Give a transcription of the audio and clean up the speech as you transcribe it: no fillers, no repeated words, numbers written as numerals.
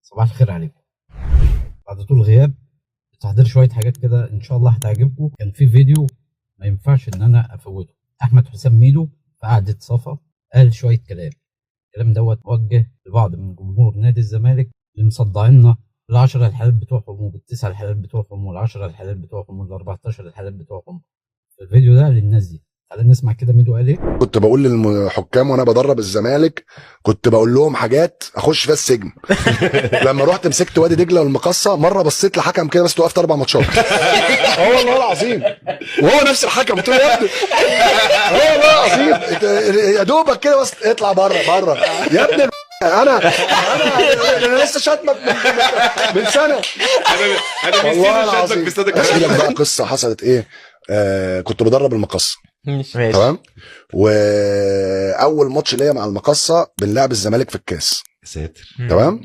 صباح الخير عليكم. بعد طول غياب تحضير شويه حاجات كده ان شاء الله هتعجبكم. كان في فيديو ما ينفعش ان انا افوته. احمد حسام ميدو في قعده صفا قال شويه الكلام دوت موجه لبعض من جمهور نادي الزمالك اللي مصدعينا ال10 الحالات بتوعهم وبال9 الحالات بتوعهم وال10 الحالات بتوعهم وال14 الحالات بتوعهم. الفيديو ده للناس دي. تعالى نسمع كده ميدو قال ايه. كنت بقول للحكام وانا بدرب الزمالك، كنت بقول لهم حاجات اخش فيها السجن. لما رحت مسكت وادي دجله والمقصه مره، بصيت لحكم كده بس وقفت 4 ماتشات. والله العظيم، وهو نفس الحكم. قلت له يا ابني والله العظيم يا دوبك كده بس اطلع بره يا ابني. انا لسه شاتمك من سنه. انا والله نسيت العظيم. شاتمك في استاد احكي لك القاهره. بقى قصه حصلت ايه. كنت بدرب المقصه، ماشي. تمام. واول ماتش ليا مع المقصه بنلعب الزمالك في الكاس، ساتر. تمام.